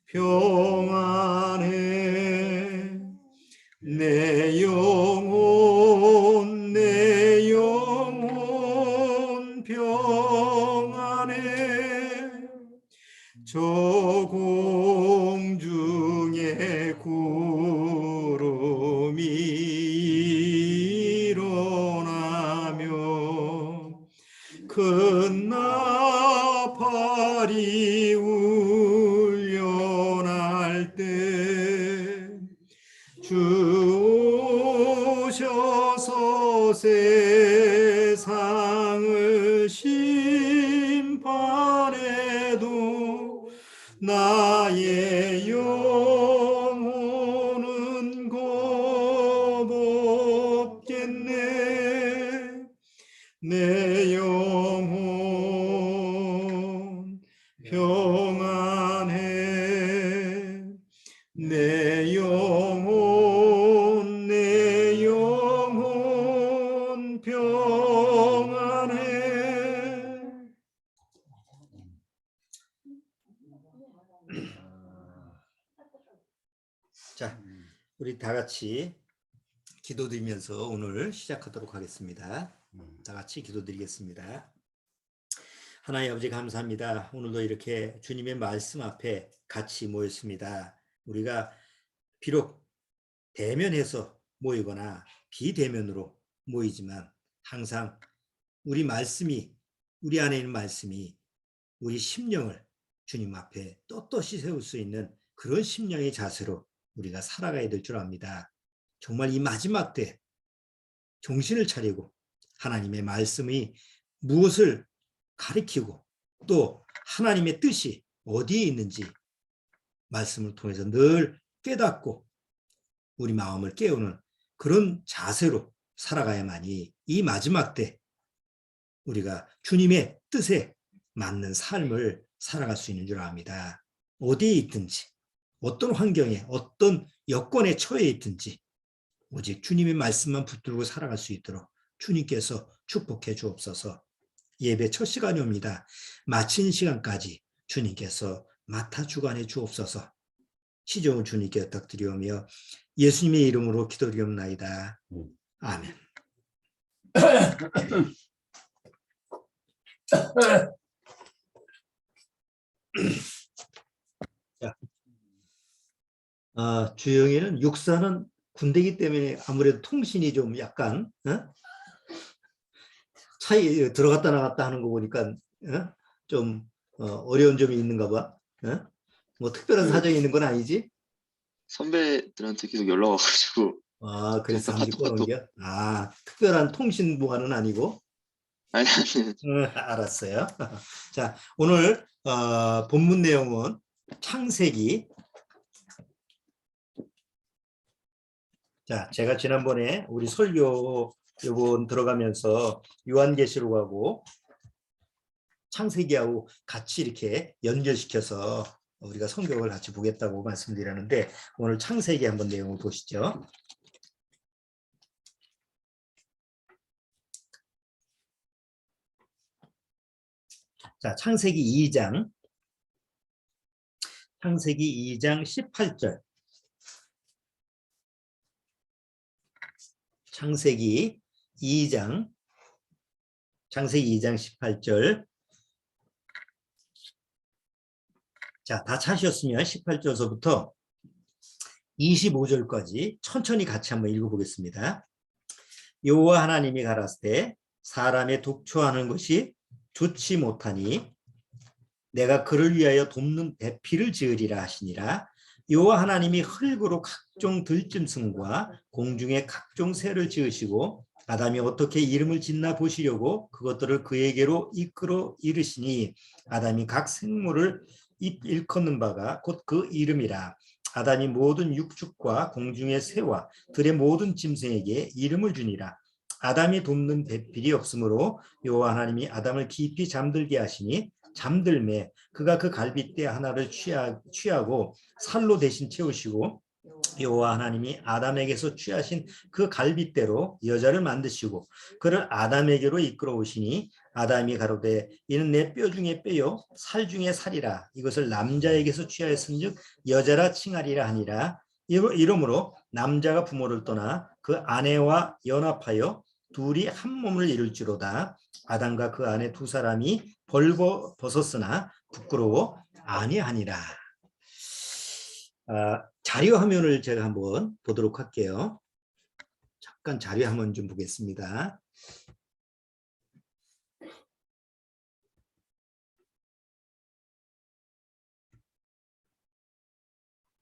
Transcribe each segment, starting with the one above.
평안해. 내 영혼 평안해. 저 공중에 구름이 일어나며 큰 나팔이 울려날 때 주 오셔서 세상을 심판해도 나의 영혼은 겁없겠네. 내 영혼 평안해. 내 영혼 평안해. 자, 우리 다 같이 기도드리면서 오늘 시작하도록 하겠습니다. 다 같이 기도드리겠습니다. 하나님 아버지 감사합니다. 오늘도 이렇게 주님의 말씀 앞에 같이 모였습니다. 우리가 비록 대면해서 모이거나 비대면으로 모이지만 항상 우리 안에 있는 말씀이 우리 심령을 주님 앞에 떳떳이 세울 수 있는 그런 심령의 자세로 우리가 살아가야 될 줄 압니다. 정말 이 마지막 때 정신을 차리고 하나님의 말씀이 무엇을 가리키고 또 하나님의 뜻이 어디에 있는지 말씀을 통해서 늘 깨닫고 우리 마음을 깨우는 그런 자세로 살아가야만이 이 마지막 때 우리가 주님의 뜻에 맞는 삶을 살아갈 수 있는 줄 압니다. 어디에 있든지 어떤 환경에 어떤 여건에 처해 있든지 오직 주님의 말씀만 붙들고 살아갈 수 있도록 주님께서 축복해 주옵소서. 예배 첫 시간이 옵니다. 마친 시간까지 주님께서 맡아 주관해 주옵소서. 시종을 주님께 부탁드리오며 예수님의 이름으로 기도드리옵나이다. 아멘. 자, 주영이는 육사는 군대이기 때문에 아무래도 통신이 좀 약간 차이 들어갔다 나갔다 하는 거 보니까 좀 어려운 점이 있는가 봐. 뭐 특별한 사정이 있는 건 아니지? 선배들한테 계속 연락 와가지고. 아, 그래서 잠시 꺼놓은겨? 아, 특별한 통신 보안은 아니고? 아니. 알았어요. 자, 오늘 본문 내용은 창세기. 자, 제가 지난번에 우리 설교 요번 들어가면서 요한계시록하고 창세기하고 같이 이렇게 연결시켜서 우리가 성경을 같이 보겠다고 말씀드렸는데 오늘 창세기 한번 내용을 보시죠. 자, 창세기 2장 18절. 창세기 2장 18절. 자, 다 찾으셨으면 18절서부터 25절까지 천천히 같이 한번 읽어보겠습니다. 여호와 하나님이 가라사대 사람의 독초하는 것이 좋지 못하니 내가 그를 위하여 돕는 배필을 지으리라 하시니라. 여호와 하나님이 흙으로 각종 들짐승과 공중의 각종 새를 지으시고 아담이 어떻게 이름을 짓나 보시려고 그것들을 그에게로 이끌어 이르시니 아담이 각 생물을 일컫는 바가 곧 그 이름이라. 아담이 모든 육축과 공중의 새와 들의 모든 짐승에게 이름을 주니라. 아담이 돕는 배필이 없으므로 여호와 하나님이 아담을 깊이 잠들게 하시니 잠들매 그가 그 갈빗대 하나를 취하고 살로 대신 채우시고 여호와 하나님이 아담에게서 취하신 그 갈빗대로 여자를 만드시고 그를 아담에게로 이끌어 오시니 아담이 가로되 이는 내 뼈 중에 뼈요 살 중에 살이라. 이것을 남자에게서 취하였은즉 여자라 칭하리라 하니라. 이러므로 남자가 부모를 떠나 그 아내와 연합하여 둘이 한 몸을 이룰지로다. 아담과 그 아내 두 사람이 벌거벗었으나 부끄러워 아니하니라. 자료 화면을 제가 한번 보도록 할게요. 잠깐 자료 화면 좀 보겠습니다.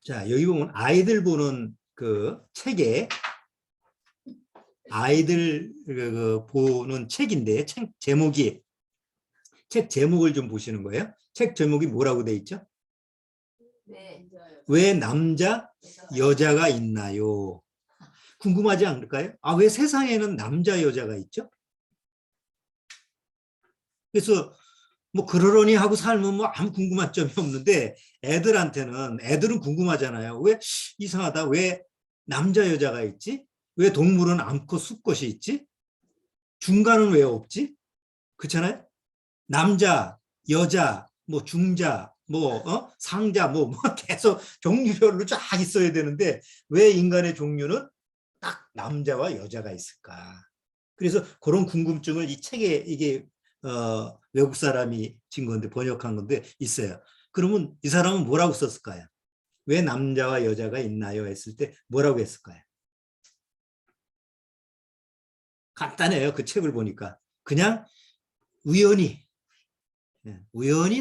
자, 여기 보면 아이들 보는 그 책에 아이들 보는 책인데 책 제목을 좀 보시는 거예요. 책 제목이 뭐라고 돼 있죠? 왜 남자, 여자가 있나요? 궁금하지 않을까요? 왜 세상에는 남자, 여자가 있죠? 그래서 뭐 그러려니 하고 살면 뭐 아무 궁금한 점이 없는데 애들은 궁금하잖아요. 왜 이상하다. 왜 남자, 여자가 있지? 왜 동물은 암컷, 수컷이 있지? 중간은 왜 없지? 그렇잖아요. 남자, 여자, 뭐 중자, 뭐 상자, 뭐 계속 종류별로 쫙 있어야 되는데 왜 인간의 종류는 딱 남자와 여자가 있을까? 그래서 그런 궁금증을 이 책에 이게 외국 사람이 진 건데 번역한 건데 있어요. 그러면 이 사람은 뭐라고 썼을까요? 왜 남자와 여자가 있나요? 했을 때 뭐라고 했을까요? 간단해요. 그 책을 보니까 그냥 우연히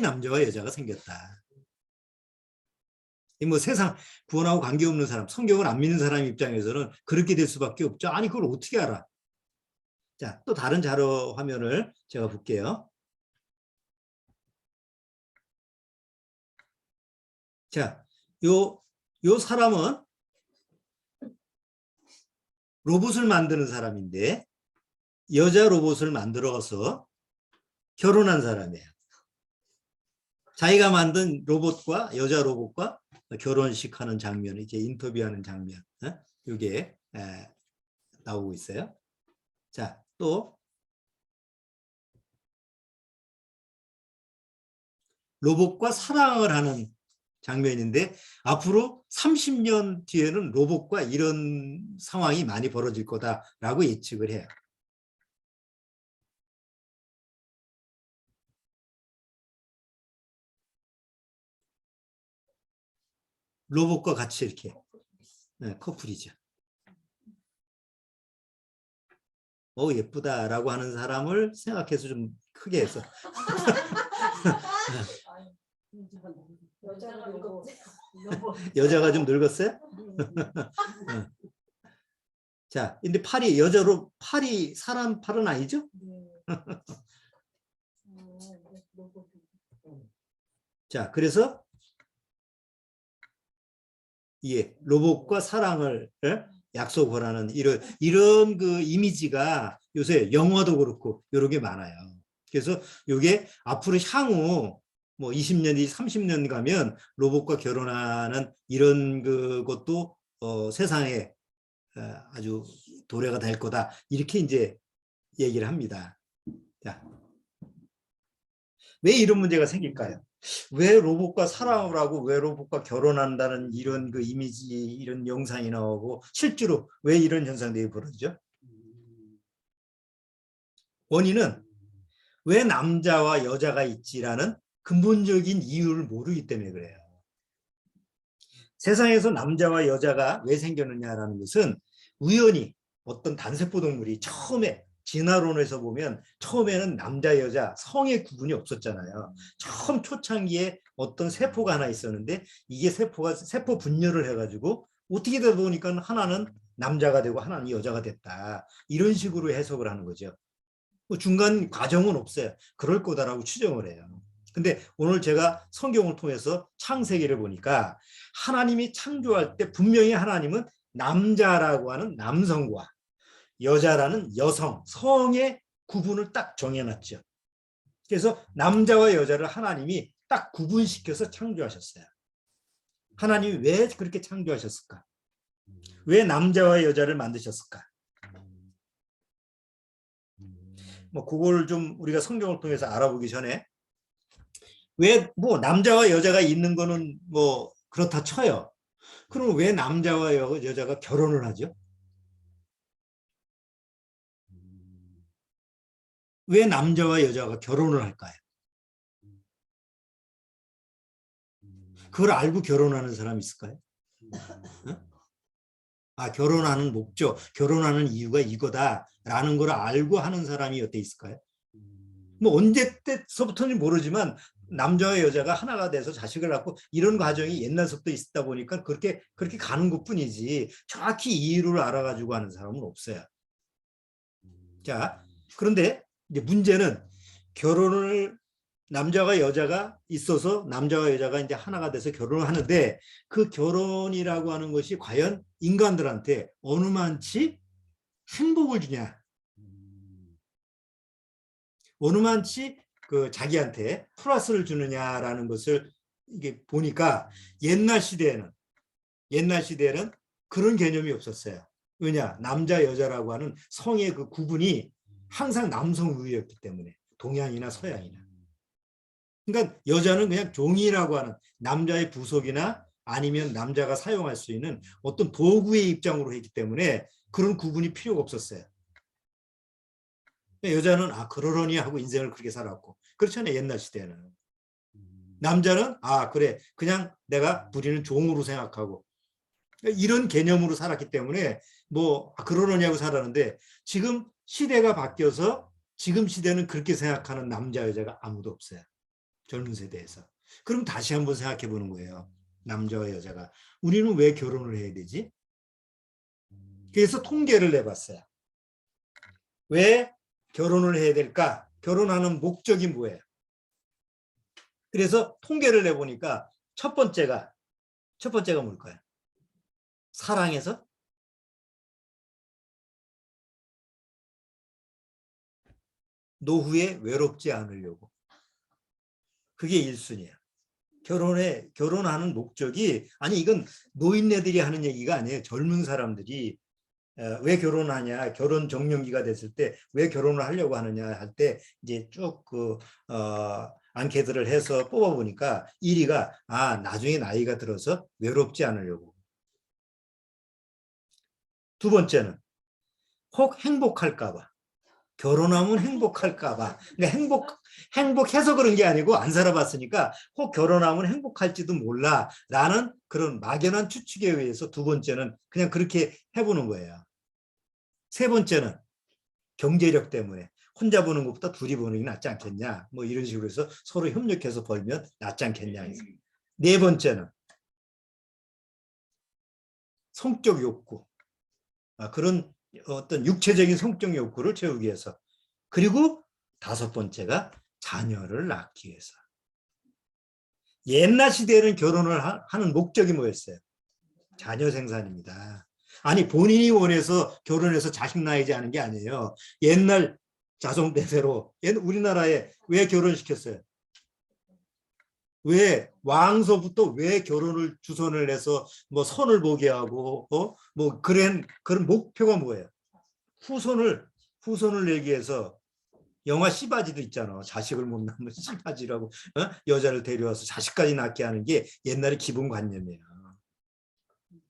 남자와 여자가 생겼다. 뭐 세상 구원하고 관계없는 사람, 성경을 안 믿는 사람 입장에서는 그렇게 될 수밖에 없죠. 아니 그걸 어떻게 알아? 자, 또 다른 자료 화면을 제가 볼게요. 자, 요 사람은 로봇을 만드는 사람인데 여자 로봇을 만들어서 결혼한 사람이에요. 자기가 만든 로봇과 여자 로봇과 결혼식 하는 장면, 이렇게 인터뷰하는 장면, 이게 나오고 있어요. 자, 또 로봇과 사랑을 하는 장면인데 앞으로 30년 뒤에는 로봇과 이런 상황이 많이 벌어질 거다라고 예측을 해요. 로봇과 같이 이렇게 커플이죠. 예쁘다라고 하는 사람을 생각해서 좀 크게 해서 여자가 좀 늙었어요? 자, 근데 팔이 사람 팔은 아니죠? 자, 그래서 로봇과 사랑을 약속을 하는 이런 그 이미지가 요새 영화도 그렇고 여러 개 많아요. 그래서 이게 앞으로 향후 뭐 20년 뒤 30년 가면 로봇과 결혼하는 이런 것도 세상에 아주 도래가 될 거다. 이렇게 이제 얘기를 합니다. 자, 왜 이런 문제가 생길까요? 왜 로봇과 사랑을 하고 왜 로봇과 결혼한다는 이런 그 이미지, 이런 영상이 나오고 실제로 왜 이런 현상들이 벌어지죠? 원인은 왜 남자와 여자가 있지라는 근본적인 이유를 모르기 때문에 그래요. 세상에서 남자와 여자가 왜 생겼느냐라는 것은 우연히 어떤 단세포 동물이 처음에 진화론에서 보면 처음에는 남자 여자 성의 구분이 없었잖아요. 처음 초창기에 어떤 세포가 하나 있었는데 이게 세포 분열을 해가지고 어떻게 되다 보니까 하나는 남자가 되고 하나는 여자가 됐다. 이런 식으로 해석을 하는 거죠. 중간 과정은 없어요. 그럴 거다라고 추정을 해요. 근데 오늘 제가 성경을 통해서 창세기를 보니까 하나님이 창조할 때 분명히 하나님은 남자라고 하는 남성과 여자라는 여성, 성의 구분을 딱 정해놨죠. 그래서 남자와 여자를 하나님이 딱 구분시켜서 창조하셨어요. 하나님이 왜 그렇게 창조하셨을까? 왜 남자와 여자를 만드셨을까? 뭐 그걸 좀 우리가 성경을 통해서 알아보기 전에 왜 뭐 남자와 여자가 있는 거는 뭐 그렇다 쳐요. 그럼 왜 남자와 여자가 결혼을 하죠? 왜 남자와 여자가 결혼을 할까요? 그걸 알고 결혼하는 사람이 있을까요? 아, 결혼하는 목적, 결혼하는 이유가 이거다라는 걸 알고 하는 사람이 어때 있을까요? 뭐 언제 때서부터는 모르지만 남자와 여자가 하나가 돼서 자식을 낳고 이런 과정이 옛날부터 있다 보니까 그렇게 가는 것뿐이지 정확히 이유를 알아가지고 하는 사람은 없어요. 자, 그런데 이제 문제는 결혼을 남자와 여자가 있어서 남자와 여자가 이제 하나가 돼서 결혼을 하는데 그 결혼이라고 하는 것이 과연 인간들한테 어느 만치 행복을 주냐, 어느 만치 그 자기한테 플러스를 주느냐라는 것을 이게 보니까 옛날 시대에는 그런 개념이 없었어요. 왜냐? 남자 여자라고 하는 성의 그 구분이 항상 남성 우위였기 때문에 동양이나 서양이나. 그러니까 여자는 그냥 종이라고 하는 남자의 부속이나 아니면 남자가 사용할 수 있는 어떤 도구의 입장으로 했기 때문에 그런 구분이 필요가 없었어요. 여자는 아 그러려니 하고 인생을 그렇게 살았고 그렇잖아요. 옛날 시대에는. 남자는 아 그래 그냥 내가 부리는 종으로 생각하고 이런 개념으로 살았기 때문에 뭐 그러려냐고 살았는데 지금 시대가 바뀌어서 지금 시대는 그렇게 생각하는 남자 여자가 아무도 없어요. 젊은 세대에서. 그럼 다시 한번 생각해 보는 거예요. 남자와 여자가. 우리는 왜 결혼을 해야 되지? 그래서 통계를 내봤어요. 왜 결혼을 해야 될까? 결혼하는 목적이 뭐예요? 그래서 통계를 내보니까 첫 번째가 뭘까요? 사랑해서? 노후에 외롭지 않으려고. 그게 1순위야. 결혼하는 목적이 아니 이건 노인네들이 하는 얘기가 아니에요. 젊은 사람들이 왜 결혼하냐, 결혼 정년기가 됐을 때 왜 결혼을 하려고 하느냐 할 때 이제 쭉 앙케이트를 해서 뽑아보니까 1위가 아 나중에 나이가 들어서 외롭지 않으려고. 두 번째는 혹 행복할까 봐. 결혼하면 행복할까 봐. 그러니까 행복해서 그런 게 아니고 안 살아봤으니까 혹 결혼하면 행복할지도 몰라 라는 그런 막연한 추측에 의해서 두 번째는 그냥 그렇게 해보는 거예요. 세 번째는 경제력 때문에 혼자 보는 것보다 둘이 보는 게 낫지 않겠냐 뭐 이런 식으로 해서 서로 협력해서 벌면 낫지 않겠냐. 네 번째는 성적 욕구. 그런 어떤 육체적인 성적 욕구를 채우기 위해서. 그리고 다섯 번째가 자녀를 낳기 위해서. 옛날 시대에는 결혼을 하는 목적이 뭐였어요? 자녀 생산입니다. 아니 본인이 원해서 결혼해서 자식 낳이지 않은 게 아니에요. 옛날 자성대대로 우리나라에 왜 결혼시켰어요? 왜 왕서부터 왜 결혼을 주선을 해서 뭐 선을 보게 하고 뭐 그런 목표가 뭐예요? 후손을 내기 위해서. 영화 씨바지도 있잖아. 자식을 못 낳으면 씨바지라고 여자를 데려와서 자식까지 낳게 하는 게 옛날의 기본관념이에요.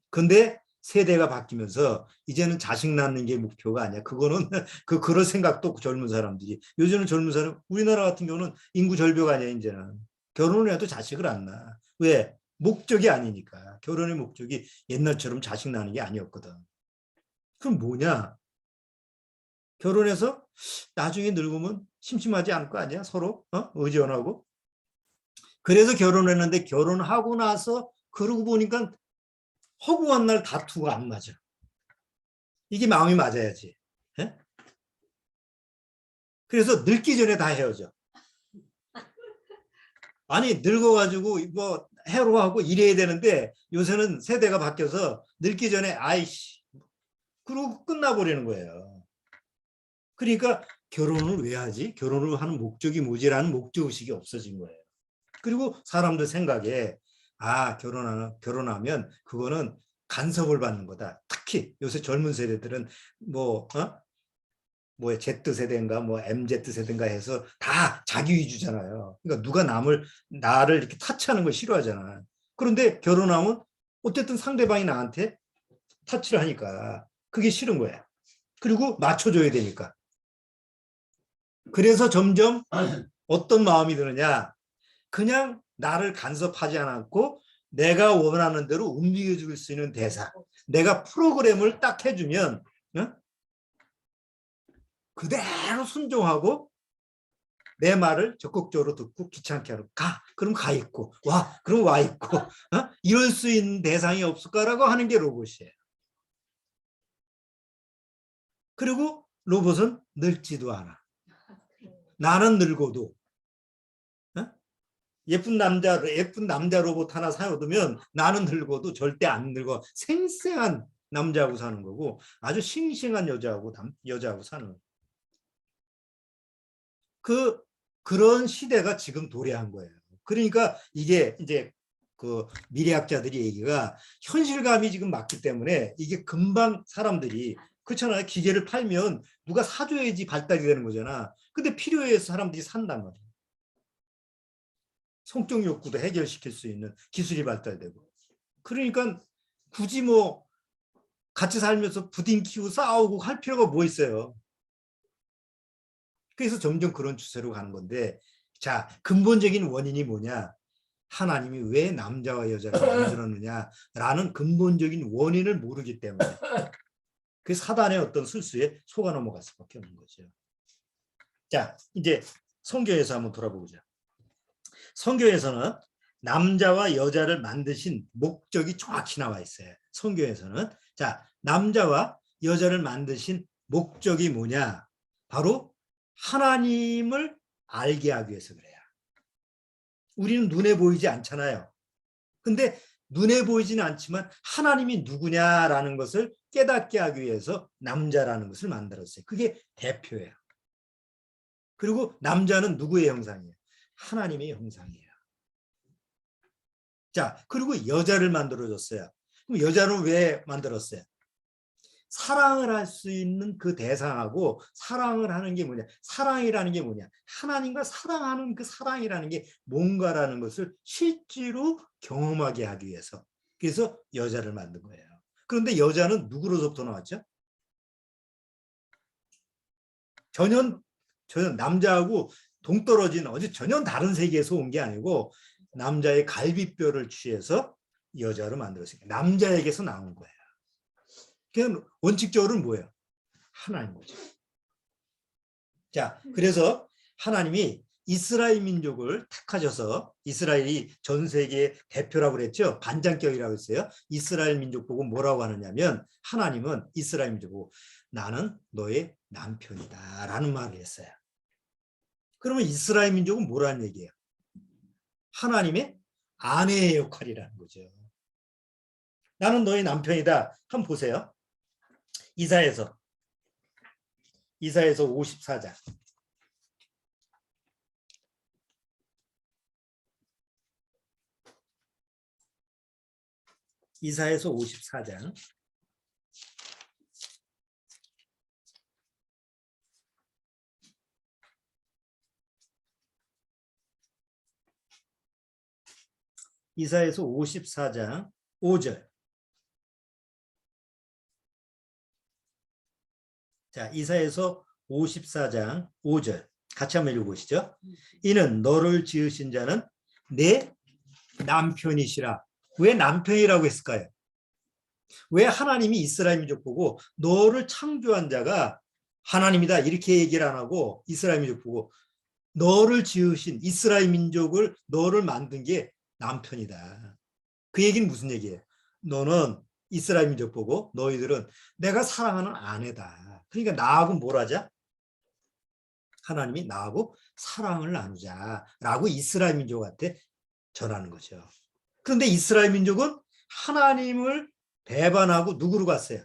근데 세대가 바뀌면서 이제는 자식 낳는 게 목표가 아니야. 그거는 그런 생각도 없고 젊은 사람들이. 요즘은 젊은 사람 우리나라 같은 경우는 인구 절벽 아니야 이제는. 결혼을 해도 자식을 안 낳아. 왜? 목적이 아니니까. 결혼의 목적이 옛날처럼 자식 낳는 게 아니었거든. 그럼 뭐냐? 결혼해서 나중에 늙으면 심심하지 않을 거 아니야? 서로 의존하고. 그래서 결혼했는데 결혼하고 나서 그러고 보니까 허구한 날 다투가 안 맞아. 이게 마음이 맞아야지. 에? 그래서 늙기 전에 다 헤어져. 아니 늙어가지고 뭐 해로하고 이래야 되는데 요새는 세대가 바뀌어서 늙기 전에 아이씨 그러고 끝나버리는 거예요. 그러니까 결혼을 왜 하지? 결혼을 하는 목적이 뭐지라는 목적의식이 없어진 거예요. 그리고 사람들 생각에 결혼하면 그거는 간섭을 받는 거다. 특히 요새 젊은 세대들은 뭐 뭐야 Z세대인가 뭐 MZ세대인가 해서 다 자기 위주잖아요. 그러니까 누가 나를 이렇게 타치하는 걸 싫어하잖아. 그런데 결혼하면 어쨌든 상대방이 나한테 타치를 하니까 그게 싫은 거야. 그리고 맞춰줘야 되니까. 그래서 점점 어떤 마음이 드느냐. 그냥 나를 간섭하지 않고 내가 원하는 대로 움직여줄 수 있는 대상. 내가 프로그램을 딱 해주면 그대로 순종하고 내 말을 적극적으로 듣고 귀찮게 하고 가. 그럼 가 있고 와. 그럼 와 있고 이럴 수 있는 대상이 없을까라고 하는 게 로봇이에요. 그리고 로봇은 늙지도 않아. 나는 늙어도 예쁜 남자 로봇 하나 사두면 나는 늙어도 절대 안 늙어. 생생한 남자하고 사는 거고 아주 싱싱한 여자하고 사는 거예요. 그런 시대가 지금 도래한 거예요. 그러니까 이게 이제 그 미래학자들이 얘기가 현실감이 지금 맞기 때문에 이게 금방 사람들이 그렇잖아요. 기계를 팔면 누가 사줘야지 발달이 되는 거잖아. 근데 필요해서 사람들이 산단 말이에요. 성적 욕구도 해결시킬 수 있는 기술이 발달되고. 그러니까 굳이 뭐 같이 살면서 부딘 키우고 싸우고 할 필요가 뭐 있어요. 그래서 점점 그런 추세로 가는 건데 자 근본적인 원인이 뭐냐. 하나님이 왜 남자와 여자를 만들었느냐라는 근본적인 원인을 모르기 때문에 그 사단의 어떤 술수에 속아 넘어갈 수밖에 없는 거죠. 자 이제 성경에서 한번 돌아보자. 성경에서는 남자와 여자를 만드신 목적이 정확히 나와 있어요. 성경에서는 자 남자와 여자를 만드신 목적이 뭐냐. 바로 하나님을 알게 하기 위해서 그래요. 우리는 눈에 보이지 않잖아요. 근데 눈에 보이지는 않지만 하나님이 누구냐라는 것을 깨닫게 하기 위해서 남자라는 것을 만들었어요. 그게 대표예요. 그리고 남자는 누구의 형상이에요? 하나님의 형상이에요. 자, 그리고 여자를 만들어줬어요. 그럼 여자는 왜 만들었어요? 사랑을 할 수 있는 그 대상하고 사랑을 하는 게 뭐냐? 사랑이라는 게 뭐냐? 하나님과 사랑하는 그 사랑이라는 게 뭔가라는 것을 실제로 경험하게 하기 위해서. 그래서 여자를 만든 거예요. 그런데 여자는 누구로부터 나왔죠? 전혀 남자하고 동떨어진 어제 전혀 다른 세계에서 온 게 아니고 남자의 갈비뼈를 취해서 여자로 만들었으니까 남자에게서 나온 거예요. 그냥 원칙적으로는 뭐예요? 하나님 거죠. 자, 그래서 하나님이 이스라엘 민족을 택하셔서 이스라엘이 전 세계 대표라고 그랬죠. 반장격이라고 했어요. 이스라엘 민족 보고 뭐라고 하느냐면 하나님은 이스라엘 민족 보고 나는 너의 남편이다 라는 말을 했어요. 그러면 이스라엘 민족은 뭐라는 얘기예요? 하나님의 아내의 역할이라는 거죠. 나는 너의 남편이다. 한번 보세요. 이사야서 54장. 이사야서 54장. 이사야서 54장 5절. 자, 이사야서 54장 5절. 같이 한번 읽어보시죠. 이는 너를 지으신 자는 내 남편이시라. 왜 남편이라고 했을까요? 왜 하나님이 이스라엘 민족 보고 너를 창조한 자가 하나님이다 이렇게 얘기를 안 하고 이스라엘 민족 보고 너를 지으신 이스라엘 민족을 너를 만든 게 남편이다. 그 얘기는 무슨 얘기예요? 너는 이스라엘 민족 보고 너희들은 내가 사랑하는 아내다. 그러니까 나하고 뭘 하자? 하나님이 나하고 사랑을 나누자라고 이스라엘 민족한테 전하는 거죠. 그런데 이스라엘 민족은 하나님을 배반하고 누구로 갔어요?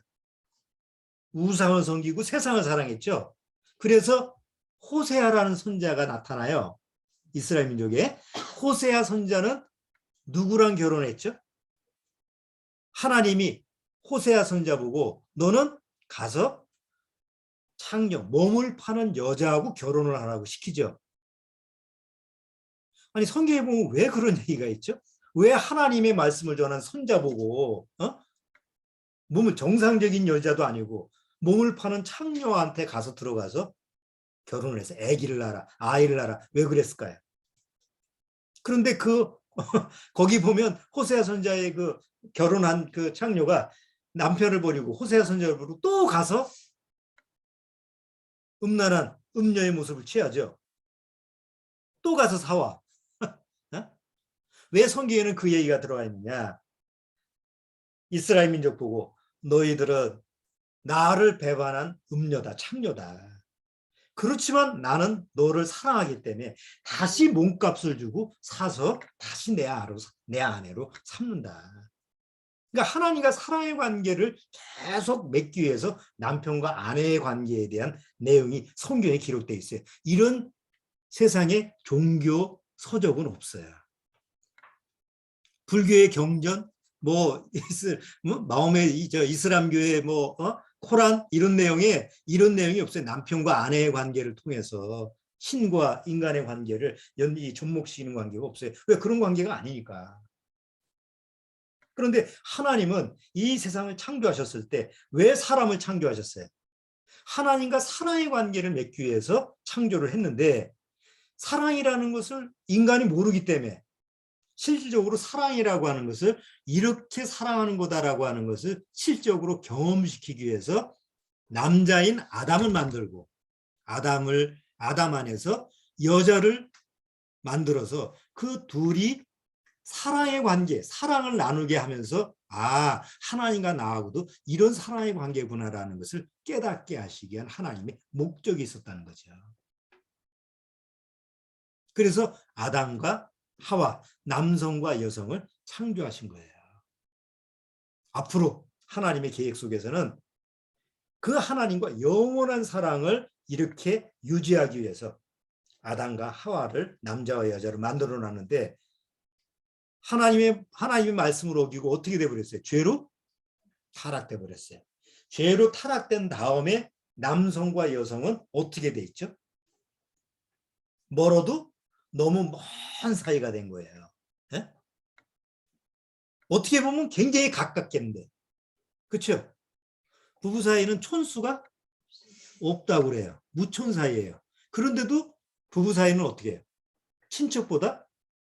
우상을 섬기고 세상을 사랑했죠. 그래서 호세아라는 선자가 나타나요. 이스라엘 민족에. 호세아 선자는 누구랑 결혼했죠? 하나님이 호세아 선자 보고 너는 가서 창녀, 몸을 파는 여자하고 결혼을 하라고 시키죠. 아니 성경에 보면 왜 그런 얘기가 있죠? 왜 하나님의 말씀을 전한 손자 보고 몸을 정상적인 여자도 아니고 몸을 파는 창녀한테 가서 들어가서 결혼을 해서 아기를 낳아라, 아이를 낳아라. 왜 그랬을까요? 그런데 거기 보면 호세아 선자의 그 결혼한 그 창녀가 남편을 버리고 호세아 선자를 버리고 또 가서 음란한 음녀의 모습을 취하죠. 또 가서 사와. 왜 성경에는 그 얘기가 들어가 있느냐? 이스라엘 민족 보고 너희들은 나를 배반한 음녀다, 창녀다. 그렇지만 나는 너를 사랑하기 때문에 다시 몸값을 주고 사서 다시 내 아내로 삼는다. 그러니까 하나님과 사랑의 관계를 계속 맺기 위해서 남편과 아내의 관계에 대한 내용이 성경에 기록되어 있어요. 이런 세상에 종교 서적은 없어요. 불교의 경전, 마음의 이슬람교의 코란 이런 내용이 없어요. 남편과 아내의 관계를 통해서 신과 인간의 관계를 접목시키는 관계가 없어요. 왜? 그런 관계가 아니니까. 그런데 하나님은 이 세상을 창조하셨을 때 왜 사람을 창조하셨어요? 하나님과 사랑의 관계를 맺기 위해서 창조를 했는데 사랑이라는 것을 인간이 모르기 때문에 실질적으로 사랑이라고 하는 것을 이렇게 사랑하는 거다라고 하는 것을 실적으로 경험시키기 위해서 남자인 아담을 만들고 아담 안에서 여자를 만들어서 그 둘이 사랑의 관계, 사랑을 나누게 하면서 하나님과 나하고도 이런 사랑의 관계구나라는 것을 깨닫게 하시기 위한 하나님의 목적이 있었다는 거죠. 그래서 아담과 하와, 남성과 여성을 창조하신 거예요. 앞으로 하나님의 계획 속에서는 그 하나님과 영원한 사랑을 이렇게 유지하기 위해서 아담과 하와를 남자와 여자로 만들어 놨는데 하나님의 말씀을 어기고 어떻게 돼버렸어요? 죄로 타락돼 버렸어요. 죄로 타락된 다음에 남성과 여성은 어떻게 돼 있죠? 멀어도 너무 먼 사이가 된 거예요. 네? 어떻게 보면 굉장히 가깝겠는데, 그렇죠? 부부 사이는 촌수가 없다고 그래요. 무촌 사이예요. 그런데도 부부 사이는 어떻게 해요? 친척보다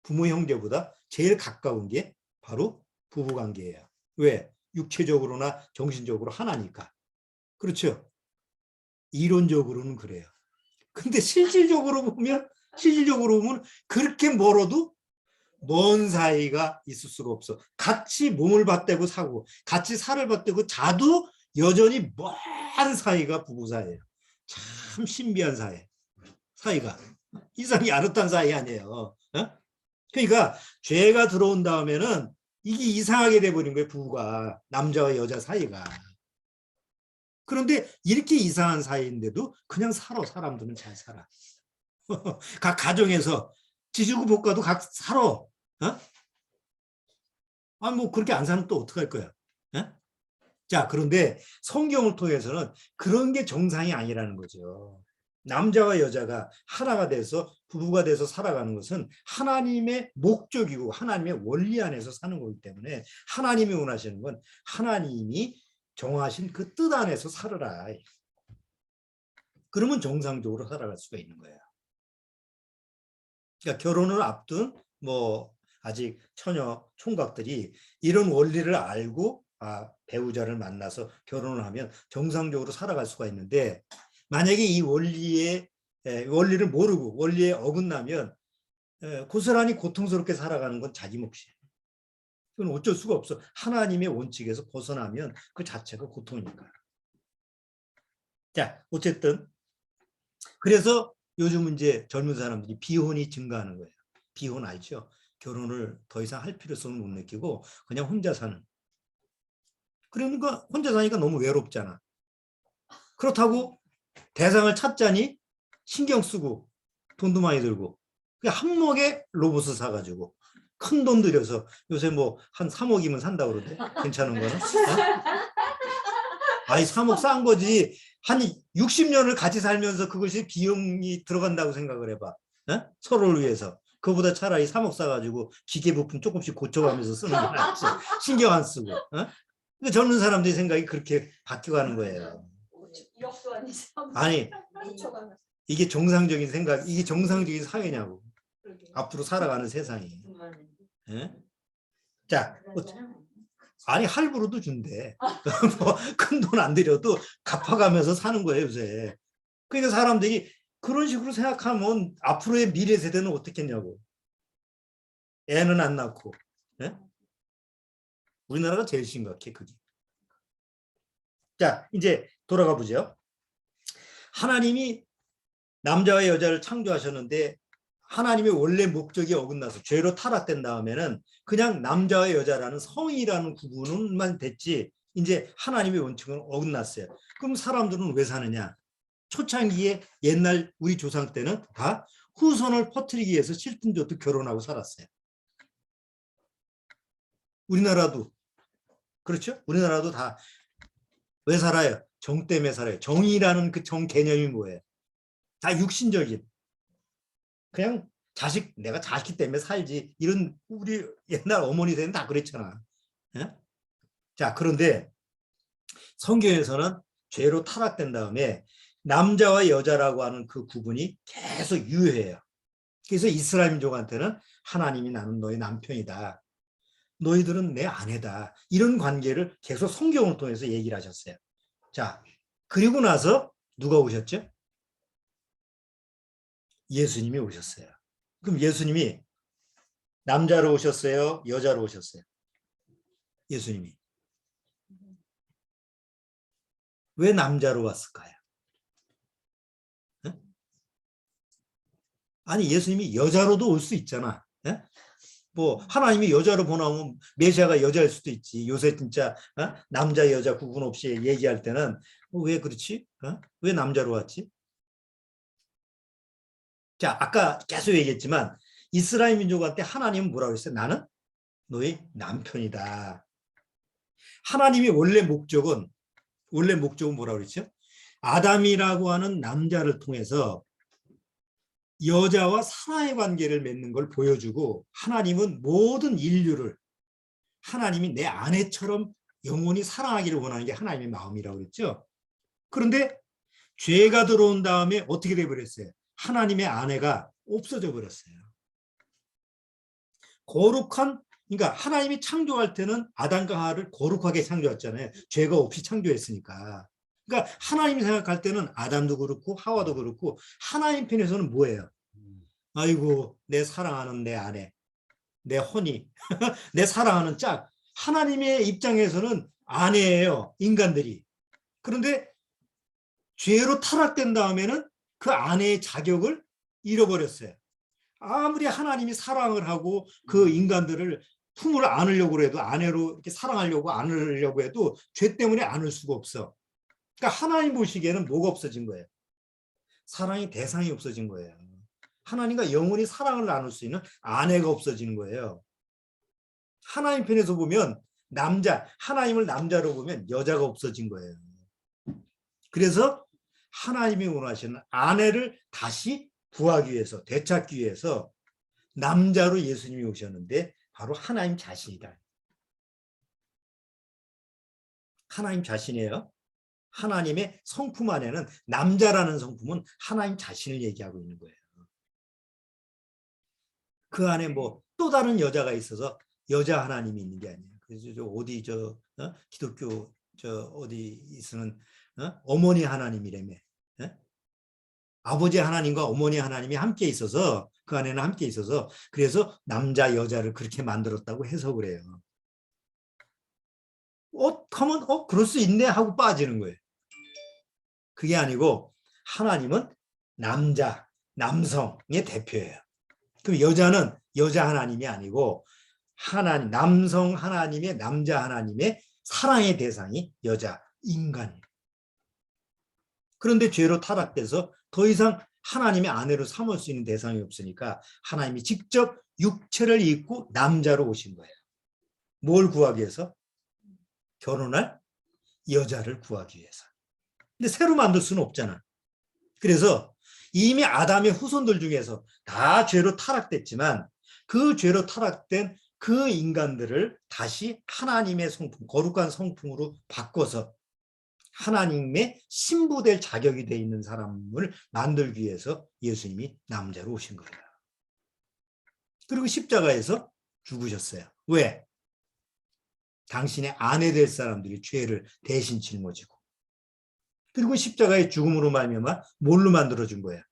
부모 형제보다 제일 가까운 게 바로 부부 관계예요. 왜? 육체적으로나 정신적으로 하나니까. 그렇죠? 이론적으로는 그래요. 근데 실질적으로 보면 그렇게 멀어도 먼 사이가 있을 수가 없어. 같이 몸을 맞대고 사고 같이 살을 맞대고 자도 여전히 먼 사이가 부부 사이예요. 참 신비한 사이가 이상이 않았던 사이 아니에요. 그러니까 죄가 들어온 다음에는 이게 이상하게 돼버린 거예요. 부부가, 남자와 여자 사이가. 그런데 이렇게 이상한 사이인데도 그냥 살아. 사람들은 잘 살아. 각 가정에서 지주고 볶아도 각 살아. 그렇게 안 사면 또 어떡할 거야? 자, 그런데 성경을 통해서는 그런 게 정상이 아니라는 거죠. 남자와 여자가 하나가 돼서 부부가 돼서 살아가는 것은 하나님의 목적이고 하나님의 원리 안에서 사는 거기 때문에 하나님이 원하시는 건 하나님이 정하신 그 뜻 안에서 살아라. 그러면 정상적으로 살아갈 수가 있는 거예요. 그러니까 결혼을 앞둔 아직 처녀 총각들이 이런 원리를 알고 배우자를 만나서 결혼을 하면 정상적으로 살아갈 수가 있는데 만약에 이 원리를 모르고 원리에 어긋나면 고스란히 고통스럽게 살아가는 건 자기 몫이에요. 그건 어쩔 수가 없어. 하나님의 원칙에서 벗어나면 그 자체가 고통이니까. 자, 어쨌든 그래서 요즘 이제 젊은 사람들이 비혼이 증가하는 거예요. 비혼 알죠? 결혼을 더 이상 할 필요성을 못 느끼고 그냥 혼자 사는. 그러니까 혼자 사니까 너무 외롭잖아. 그렇다고 대상을 찾자니 신경 쓰고 돈도 많이 들고 한몫에 로봇을 사가지고 큰 돈 들여서 요새 한 3억이면 산다고 그러는데 괜찮은 거는? 3억 싼 거지. 한 60년을 같이 살면서 그것이 비용이 들어간다고 생각을 해봐. 어? 서로를 위해서. 그거보다 차라리 3억 사가지고 기계 부품 조금씩 고쳐가면서 쓰는 게 낫지. 신경 안 쓰고. 어? 근데 젊은 사람들의 생각이 그렇게 바뀌어가는 거예요. 1억도 아니지. 아니, 이게 정상적인 생각, 이게 정상적인 사회냐고. 앞으로 살아가는 세상이. 예? 자, 아니 할부로도 준대. 뭐 큰 돈 안 들여도 갚아가면서 사는 거예요 요새. 그러니까 사람들이 그런 식으로 생각하면 앞으로의 미래 세대는 어떻겠냐고. 애는 안 낳고. 예? 우리나라가 제일 심각해 그게. 자 이제 돌아가 보죠. 하나님이 남자와 여자를 창조하셨는데 하나님의 원래 목적이 어긋나서 죄로 타락된 다음에는 그냥 남자와 여자라는 성이라는 구분만 됐지 이제 하나님의 원칙은 어긋났어요. 그럼 사람들은 왜 사느냐? 초창기에 옛날 우리 조상 때는 다 후손을 퍼뜨리기 위해서 싫든 좋든 결혼하고 살았어요. 우리나라도 그렇죠? 우리나라도 다 왜 살아요? 정 때문에 살아요. 정이라는 그 정 개념이 뭐예요? 다 육신적인 그냥 내가 자식 때문에 살지 이런 우리 옛날 어머니 세대는 다 그랬잖아. 예? 자 그런데 성경에서는 죄로 타락된 다음에 남자와 여자라고 하는 그 구분이 계속 유효해요. 그래서 이스라엘 민족한테는 하나님이 나는 너의 남편이다. 너희들은 내 아내다. 이런 관계를 계속 성경을 통해서 얘기를 하셨어요. 자, 그리고 나서 누가 오셨죠? 예수님이 오셨어요. 그럼 예수님이 남자로 오셨어요? 여자로 오셨어요? 예수님이. 왜 남자로 왔을까요? 네? 아니 예수님이 여자로도 올 수 있잖아. 네? 뭐 하나님이 여자로 보내면 메시아가 여자일 수도 있지. 요새 진짜 남자 여자 구분 없이 얘기할 때는 왜 그렇지? 왜 남자로 왔지? 자 아까 계속 얘기했지만 이스라엘 민족한테 하나님은 뭐라고 했어요? 나는 너의 남편이다. 하나님의 원래 목적은 뭐라고 그랬죠? 아담이라고 하는 남자를 통해서 여자와 사랑의 관계를 맺는 걸 보여주고 하나님은 모든 인류를 하나님이 내 아내처럼 영원히 사랑하기를 원하는 게 하나님의 마음이라고 그랬죠. 그런데 죄가 들어온 다음에 어떻게 돼버렸어요? 하나님의 아내가 없어져 버렸어요. 거룩한 그러니까 하나님이 창조할 때는 아담과 하와를 거룩하게 창조했잖아요. 죄가 없이 창조했으니까. 그러니까 하나님이 생각할 때는 아담도 그렇고 하와도 그렇고 하나님 편에서는 뭐예요? 아이고 내 사랑하는 내 아내, 내 허니, 내 사랑하는 짝. 하나님의 입장에서는 아내예요. 인간들이. 그런데 죄로 타락된 다음에는 그 아내의 자격을 잃어버렸어요. 아무리 하나님이 사랑을 하고 그 인간들을 품을 안으려고 해도 아내로 이렇게 사랑하려고 안으려고 해도 죄 때문에 안을 수가 없어. 그러니까 하나님 보시기에는 뭐가 없어진 거예요? 사랑의 대상이 없어진 거예요. 하나님과 영원히 사랑을 나눌 수 있는 아내가 없어지는 거예요. 하나님 편에서 보면 하나님을 남자로 보면 여자가 없어진 거예요. 그래서 하나님이 원하시는 아내를 다시 구하기 위해서 되찾기 위해서 남자로 예수님이 오셨는데 바로 하나님 자신이다. 하나님 자신이에요. 하나님의 성품 안에는 남자라는 성품은 하나님 자신을 얘기하고 있는 거예요. 그 안에 뭐 또 다른 여자가 있어서 여자 하나님이 있는 게 아니에요. 그래서 어디 기독교 어디 있으면 어머니 하나님이라며. 아버지 하나님과 어머니 하나님이 함께 있어서 그 안에는 함께 있어서 그래서 남자 여자를 그렇게 만들었다고 해석을 해요. 하면 그럴 수 있네 하고 빠지는 거예요. 그게 아니고 하나님은 남성의 대표예요. 그럼 여자는 여자 하나님이 아니고 남성 하나님의 남자 하나님의 사랑의 대상이 여자 인간이에요. 그런데 죄로 타락돼서 더 이상 하나님의 아내로 삼을 수 있는 대상이 없으니까 하나님이 직접 육체를 입고 남자로 오신 거예요. 뭘 구하기 위해서? 결혼할 여자를 구하기 위해서. 근데 새로 만들 수는 없잖아. 그래서 이미 아담의 후손들 중에서 다 죄로 타락됐지만 그 죄로 타락된 그 인간들을 다시 하나님의 성품, 거룩한 성품으로 바꿔서 하나님의 신부될 자격이 돼 있는 사람을 만들기 위해서 예수님이 남자로 오신 거예요. 그리고 십자가에서 죽으셨어요. 왜? 당신의 아내 될 사람들이 죄를 대신 짊어지고, 그리고 십자가의 죽음으로 말미암아 뭘로 만들어준 거야?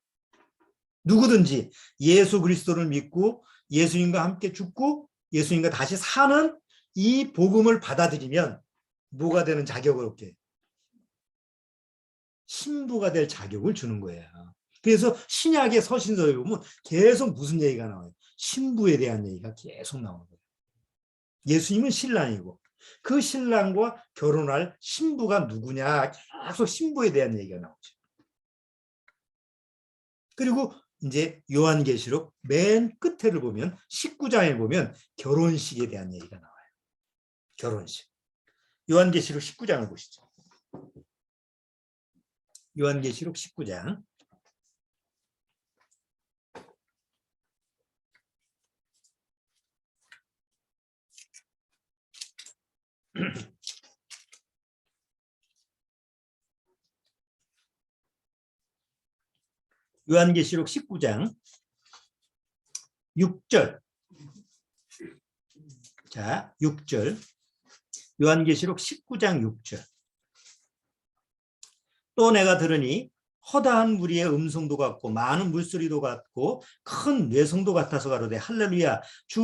누구든지 예수 그리스도를 믿고 예수님과 함께 죽고 예수님과 다시 사는 이 복음을 받아들이면 뭐가 되는 자격을 얻게 해요? 신부가 될 자격을 주는 거예요. 그래서 신약의 서신서에 보면 계속 무슨 얘기가 나와요? 신부에 대한 얘기가 계속 나오는 거예요. 예수님은 신랑이고 그 신랑과 결혼할 신부가 누구냐, 계속 신부에 대한 얘기가 나오죠. 그리고 이제 요한계시록 맨 끝에를 보면 19장에 보면 결혼식에 대한 얘기가 나와요. 결혼식. 요한계시록 19장을 보시죠. 요한계시록 19장. 요한계시록 19장 6절. 자, 6절. 요한계시록 19장 6절. 또 내가 들으니 허다한 무리의 음성도 같고 많은 물소리도 같고 큰 뇌성도 같아서 가로되 할렐루야 주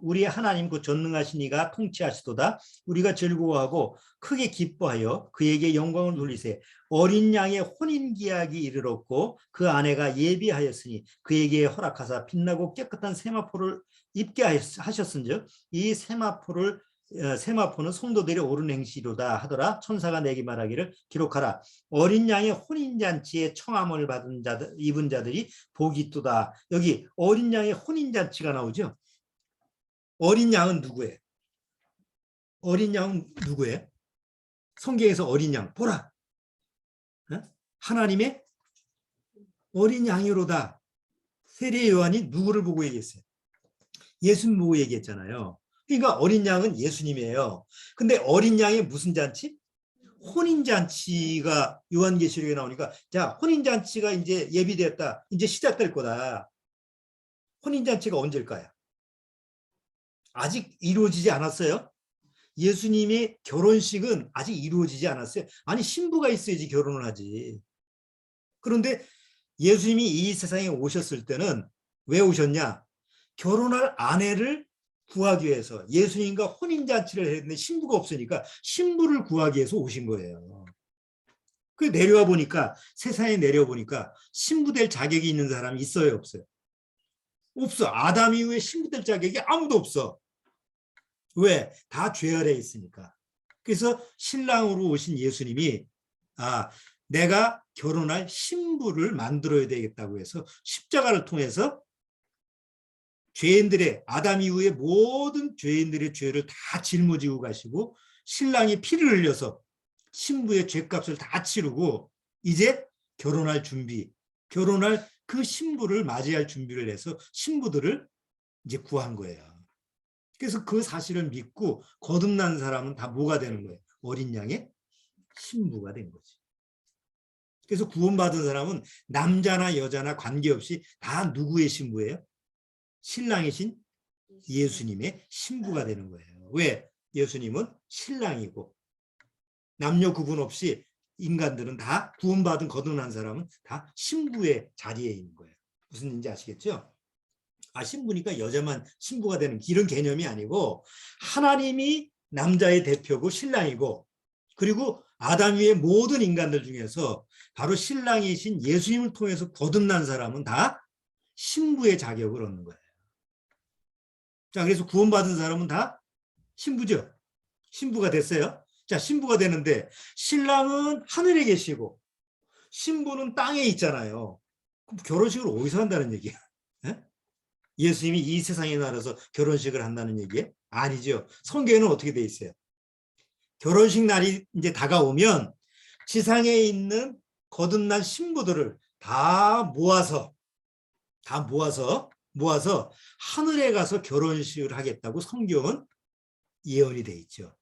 우리의 하나님 그 전능하신 이가 통치하시도다. 우리가 즐거워하고 크게 기뻐하여 그에게 영광을 돌리세. 어린 양의 혼인기약이 이르렀고 그 아내가 예비하였으니 그에게 허락하사 빛나고 깨끗한 세마포를 입게 하셨은즉 이 세마포는 성도들이 옳은 행실로다 하더라. 천사가 내게 말하기를 기록하라. 어린 양의 혼인잔치에 청함을 받은 자들, 입은 자들이 복이 있도다. 여기 어린 양의 혼인잔치가 나오죠. 어린 양은 누구예요? 어린 양은 누구예요? 성경에서 어린 양 보라. 하나님의 어린 양이로다. 세례 요한이 누구를 보고 얘기했어요? 예수님 보고 얘기했잖아요. 그러니까 어린 양은 예수님이에요. 근데 어린 양의 무슨 잔치? 혼인잔치가 요한계시록에 나오니까 자, 혼인잔치가 이제 예비됐다. 이제 시작될 거다. 혼인잔치가 언제일까요? 아직 이루어지지 않았어요. 예수님의 결혼식은 아직 이루어지지 않았어요. 아니, 신부가 있어야지 결혼을 하지. 그런데 예수님이 이 세상에 오셨을 때는 왜 오셨냐? 결혼할 아내를 구하기 위해서 예수님과 혼인잔치를 했는데 신부가 없으니까 신부를 구하기 위해서 오신 거예요. 그 내려와 보니까 세상에 내려와 보니까 신부 될 자격이 있는 사람이 있어요, 없어요? 없어. 아담 이후에 신부 될 자격이 아무도 없어. 왜? 다 죄 아래에 있으니까. 그래서 신랑으로 오신 예수님이 내가 결혼할 신부를 만들어야 되겠다고 해서 십자가를 통해서 죄인들의 아담 이후에 모든 죄인들의 죄를 다 짊어지고 가시고 신랑이 피를 흘려서 신부의 죄값을 다 치르고 이제 결혼할 준비, 결혼할 그 신부를 맞이할 준비를 해서 신부들을 이제 구한 거예요. 그래서 그 사실을 믿고 거듭난 사람은 다 뭐가 되는 거예요? 어린 양의 신부가 된 거지. 그래서 구원받은 사람은 남자나 여자나 관계없이 다 누구의 신부예요? 신랑이신 예수님의 신부가 되는 거예요. 왜? 예수님은 신랑이고 남녀 구분 없이 인간들은 다 구원받은 거듭난 사람은 다 신부의 자리에 있는 거예요. 무슨 말인지 아시겠죠? 신부니까 여자만 신부가 되는 이런 개념이 아니고 하나님이 남자의 대표고 신랑이고 그리고 아담 위의 모든 인간들 중에서 바로 신랑이신 예수님을 통해서 거듭난 사람은 다 신부의 자격을 얻는 거예요. 자, 그래서 구원받은 사람은 다 신부죠. 신부가 됐어요. 자, 신부가 되는데 신랑은 하늘에 계시고 신부는 땅에 있잖아요. 그럼 결혼식을 어디서 한다는 얘기야? 예? 예수님이 이 세상에 나와서 결혼식을 한다는 얘기예요? 아니죠. 성경에는 어떻게 돼 있어요? 결혼식 날이 이제 다가오면 지상에 있는 거듭난 신부들을 다 모아서 하늘에 가서 결혼식을 하겠다고 성경은 예언이 돼 있죠.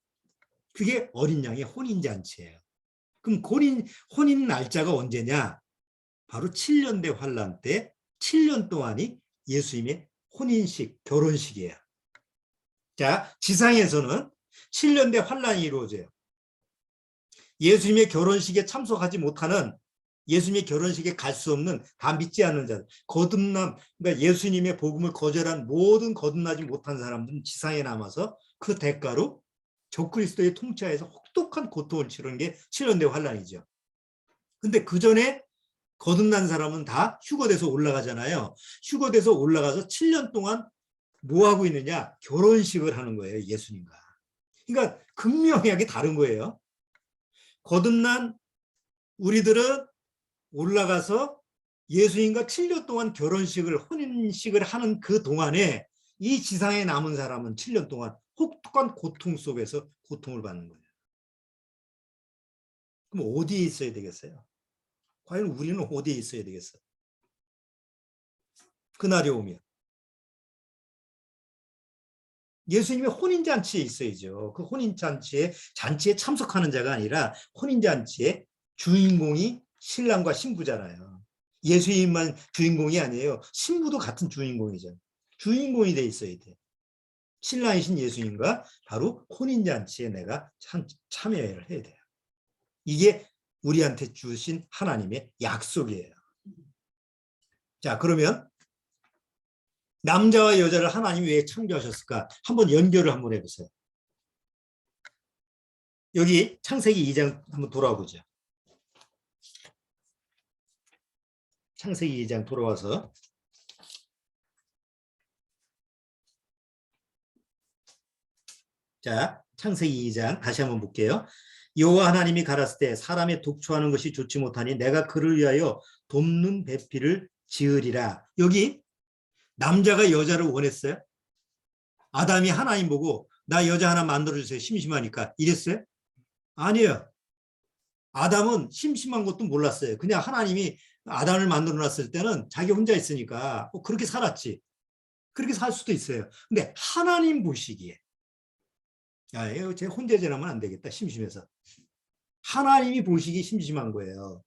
그게 어린 양의 혼인잔치예요. 그럼 혼인 날짜가 언제냐? 바로 7년대 환란 때 7년 동안이 예수님의 혼인식, 결혼식이에요. 자, 지상에서는 7년대 환란이 이루어져요. 예수님의 결혼식에 참석하지 못하는, 예수님의 결혼식에 갈 수 없는, 다 믿지 않는 자들, 그러니까 예수님의 복음을 거절한 모든 거듭나지 못한 사람들은 지상에 남아서 그 대가로 적그리스도의 통치하에서 혹독한 고통을 치르는 게 7년대 환란이죠. 근데 그 전에 거듭난 사람은 다 휴거돼서 올라가잖아요. 휴거돼서 올라가서 7년 동안 뭐 하고 있느냐? 결혼식을 하는 거예요, 예수님과. 그러니까 극명하게 다른 거예요. 거듭난 우리들은 올라가서 예수님과 7년 동안 혼인식을 하는 그 동안에 이 지상에 남은 사람은 7년 동안 혹독한 고통 속에서 고통을 받는 거예요. 그럼 어디에 있어야 되겠어요? 과연 우리는 어디에 있어야 되겠어요? 그날이 오면 예수님의 혼인잔치에 있어야죠. 그 혼인잔치에 참석하는 자가 아니라 혼인잔치의 주인공이 신랑과 신부잖아요. 예수님만 주인공이 아니에요. 신부도 같은 주인공이죠. 주인공이 돼 있어야 돼. 신랑이신 예수님과 바로 혼인잔치에 내가 참여를 해야 돼요. 이게 우리한테 주신 하나님의 약속이에요. 자, 그러면 남자와 여자를 하나님이 왜 창조하셨을까? 한번 연결을 한번 해보세요. 여기 창세기 2장 한번 돌아와 보죠. 창세기 2장 돌아와서 자, 창세기 2장 다시 한번 볼게요. 여호와 하나님이 가라사대 때 사람의 독초하는 것이 좋지 못하니 내가 그를 위하여 돕는 배필을 지으리라. 여기 남자가 여자를 원했어요? 아담이 하나님 보고 나 여자 하나 만들어주세요. 심심하니까 이랬어요? 아니에요. 아담은 심심한 것도 몰랐어요. 그냥 하나님이 아담을 만들어놨을 때는 자기 혼자 있으니까 그렇게 살았지. 그렇게 살 수도 있어요. 근데 하나님 보시기에 이거 제 혼자 지나면 안 되겠다. 심심해서. 하나님이 보시기 심심한 거예요.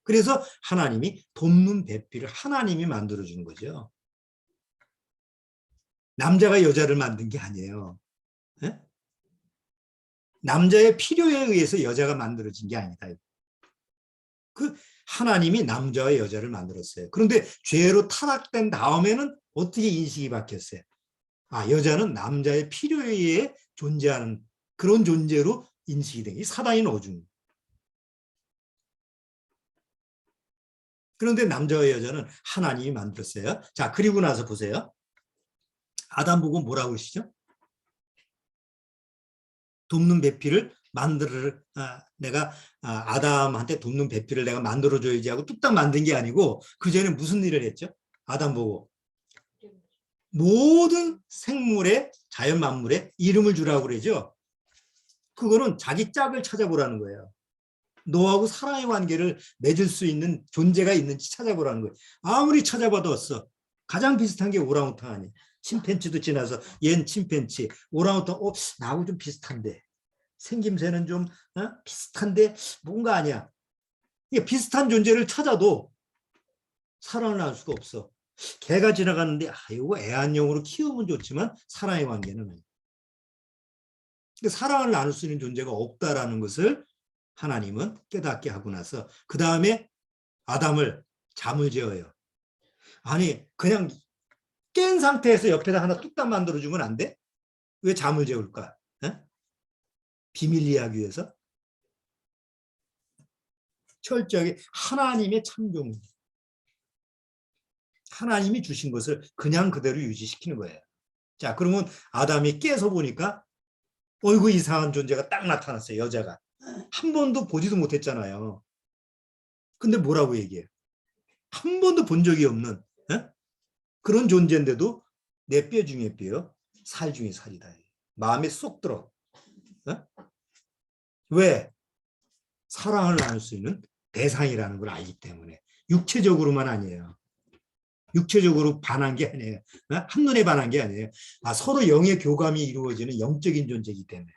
그래서 하나님이 돕는 배필을 하나님이 만들어주는 거죠. 남자가 여자를 만든 게 아니에요. 네? 남자의 필요에 의해서 여자가 만들어진 게 아니다. 그 하나님이 남자와 여자를 만들었어요. 그런데 죄로 타락된 다음에는 어떻게 인식이 바뀌었어요? 여자는 남자의 필요에 의해 존재하는 그런 존재로 인식이 된 게 사단이 넣어준. 그런데 남자와 여자는 하나님이 만들었어요. 자, 그리고 나서 보세요. 아담 보고 뭐라고 그러시죠? 돕는 배필을 내가 아담한테 돕는 배필을 내가 만들어줘야지 하고 뚝딱 만든 게 아니고 그 전에 무슨 일을 했죠? 아담 보고 모든 생물의 자연 만물에 이름을 주라고 그러죠. 그거는 자기 짝을 찾아보라는 거예요. 너하고 사랑의 관계를 맺을 수 있는 존재가 있는지 찾아보라는 거예요. 아무리 찾아봐도 없어. 가장 비슷한 게 오랑우탄 아니에요. 침팬지도 지나서 얜 침팬지, 오랑우탄 나하고 좀 비슷한데 생김새는 좀 비슷한데 뭔가 아니야. 이게 비슷한 존재를 찾아도 사랑을 할 수가 없어. 개가 지나가는데 이거 애완용으로 키우면 좋지만 사랑의 관계는 아니야. 사랑을 나눌 수 있는 존재가 없다라는 것을 하나님은 깨닫게 하고 나서 그 다음에 아담을 잠을 재워요. 아니 그냥 깬 상태에서 옆에다 하나 뚝딱 만들어주면 안 돼? 왜 잠을 재울까? 비밀 이야기 위해서? 철저하게 하나님의 참종. 하나님이 주신 것을 그냥 그대로 유지시키는 거예요. 자, 그러면 아담이 깨서 보니까 어이구 이상한 존재가 딱 나타났어요. 여자가. 한 번도 보지도 못했잖아요. 근데 뭐라고 얘기해요? 한 번도 본 적이 없는 그런 존재인데도 내 뼈 중에 뼈, 살 중에 살이다. 마음에 쏙 들어. 왜? 사랑을 나눌 수 있는 대상이라는 걸 알기 때문에 육체적으로만 아니에요. 육체적으로 반한 게 아니에요. 한눈에 반한 게 아니에요. 서로 영의 교감이 이루어지는 영적인 존재이기 때문에.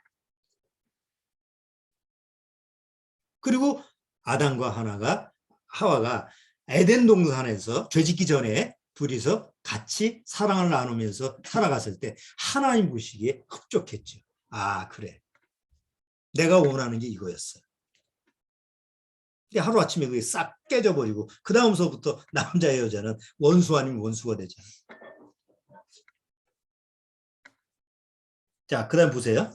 그리고 아담과 하와가 에덴 동산에서 죄짓기 전에 둘이서 같이 사랑을 나누면서 살아갔을 때 하나님 보시기에 흡족했죠. 그래. 내가 원하는 게 이거였어. 근데 하루아침에 그게 싹 깨져버리고 그 다음서부터 남자와 여자는 원수 아니면 원수가 되잖아. 자, 그 다음 보세요.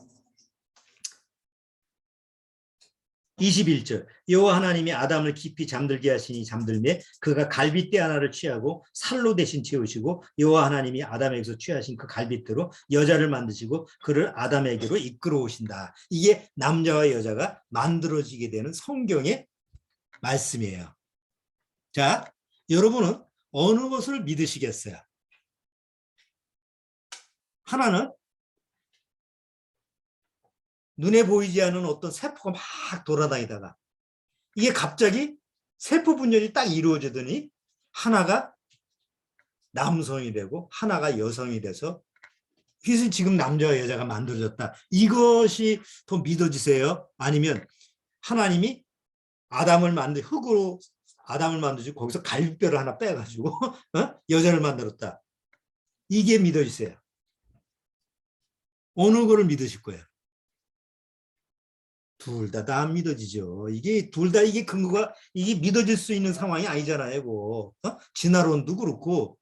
21절 여호와 하나님이 아담을 깊이 잠들게 하시니 잠들매 그가 갈빗대 하나를 취하고 살로 대신 채우시고 여호와 하나님이 아담에게서 취하신 그 갈빗대로 여자를 만드시고 그를 아담에게로 이끌어 오신다. 이게 남자와 여자가 만들어지게 되는 성경의 말씀이에요. 자, 여러분은 어느 것을 믿으시겠어요? 하나는 눈에 보이지 않는 어떤 세포가 막 돌아다니다가 이게 갑자기 세포 분열이 딱 이루어지더니 하나가 남성이 되고 하나가 여성이 돼서 그래서 지금 남자와 여자가 만들어졌다. 이것이 더 믿어지세요? 아니면 하나님이 흙으로 아담을 만드시고 거기서 갈비뼈를 하나 빼가지고 여자를 만들었다. 이게 믿어지세요? 어느 거를 믿으실 거예요? 둘 다 안 믿어지죠. 이게 둘 다 이게 근거가 이게 믿어질 수 있는 상황이 아니잖아요. 진화론도 그렇고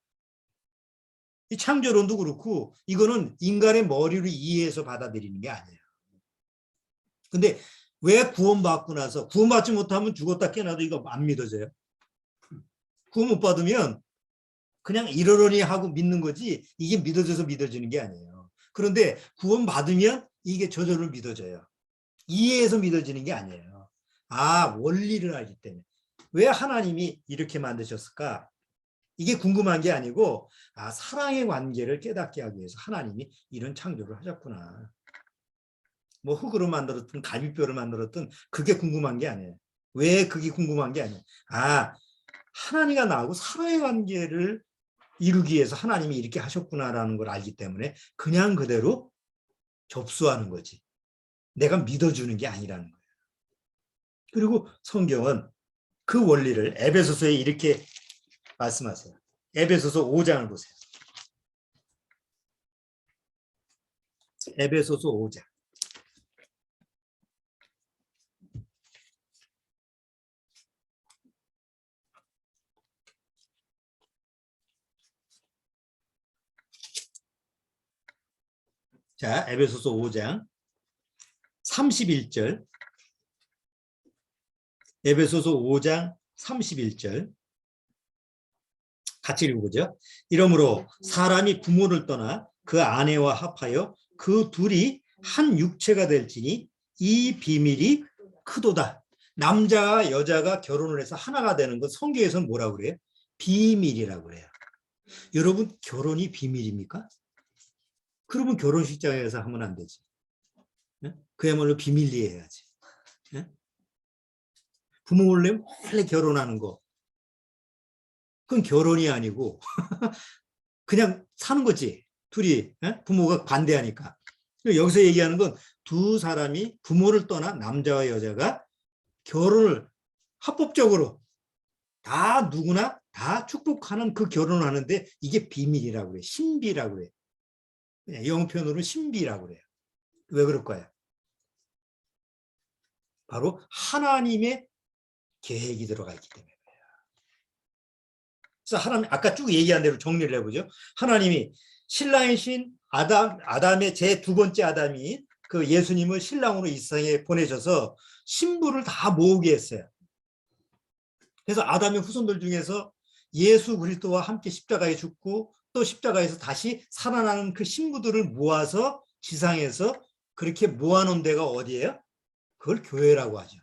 이 창조론도 그렇고 이거는 인간의 머리로 이해해서 받아들이는 게 아니에요. 근데 왜 구원받고 나서 구원받지 못하면 죽었다 깨어나도 이거 안 믿어져요? 구원 못 받으면 그냥 이러려니 하고 믿는 거지 이게 믿어져서 믿어지는 게 아니에요. 그런데 구원받으면 이게 저절로 믿어져요. 이해해서 믿어지는 게 아니에요. 원리를 알기 때문에. 왜 하나님이 이렇게 만드셨을까? 이게 궁금한 게 아니고 사랑의 관계를 깨닫게 하기 위해서 하나님이 이런 창조를 하셨구나. 뭐 흙으로 만들었든 갈비뼈를 만들었든 그게 궁금한 게 아니에요. 왜 그게 궁금한 게 아니에요. 하나님과 나하고 사랑의 관계를 이루기 위해서 하나님이 이렇게 하셨구나라는 걸 알기 때문에 그냥 그대로 접수하는 거지. 내가 믿어주는 게 아니라는 거예요. 그리고 성경은 그 원리를 에베소서에 이렇게 말씀하세요. 에베소서 5장을 보세요. 에베소서 5장. 자, 에베소서 5장 31절. 에베소서 5장 31절. 같이 읽어보죠. 이러므로 사람이 부모를 떠나 그 아내와 합하여 그 둘이 한 육체가 될지니 이 비밀이 크도다. 남자와 여자가 결혼을 해서 하나가 되는 건 성경에서는 뭐라고 그래요? 비밀이라고 그래요. 여러분 결혼이 비밀입니까? 그러면 결혼식장에서 하면 안 되지. 그야말로 비밀리에 해야지. 부모 몰래 몰래 결혼하는 거 그건 결혼이 아니고 그냥 사는 거지. 둘이 부모가 반대하니까. 여기서 얘기하는 건 두 사람이 부모를 떠나 남자와 여자가 결혼을 합법적으로 다 누구나 다 축복하는 그 결혼을 하는데 이게 비밀이라고 그래요. 신비라고 그래요. 영어 표현으로 신비라고 그래요. 왜 그럴까요? 바로 하나님의 계획이 들어가 있기 때문에. 그래서 하나님 아까 쭉 얘기한 대로 정리를 해보죠. 하나님이 신랑이신 아담의 제 두 번째 아담이 그 예수님을 신랑으로 이 세상에 보내셔서 신부를 다 모으게 했어요. 그래서 아담의 후손들 중에서 예수 그리스도와 함께 십자가에 죽고 또 십자가에서 다시 살아나는 그 신부들을 모아서 지상에서 그렇게 모아놓은 데가 어디예요? 그걸 교회라고 하죠.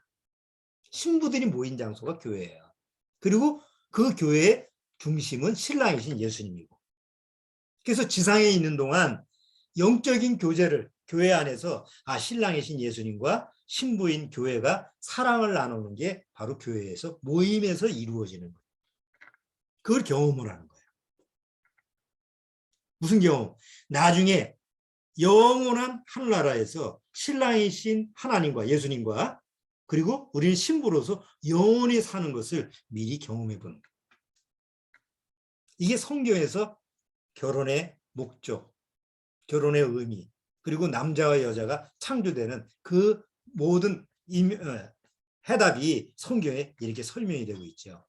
신부들이 모인 장소가 교회예요. 그리고 그 교회의 중심은 신랑이신 예수님이고. 그래서 지상에 있는 동안 영적인 교제를 교회 안에서 신랑이신 예수님과 신부인 교회가 사랑을 나누는 게 바로 교회에서 모임에서 이루어지는 거예요. 그걸 경험을 하는 거예요. 무슨 경험? 나중에 영원한 하늘나라에서 신랑이신 하나님과 예수님과 그리고 우리는 신부로서 영원히 사는 것을 미리 경험해 보는 거예요. 이게 성경에서 결혼의 목적, 결혼의 의미, 그리고 남자와 여자가 창조되는 그 모든 해답이 성경에 이렇게 설명이 되고 있죠.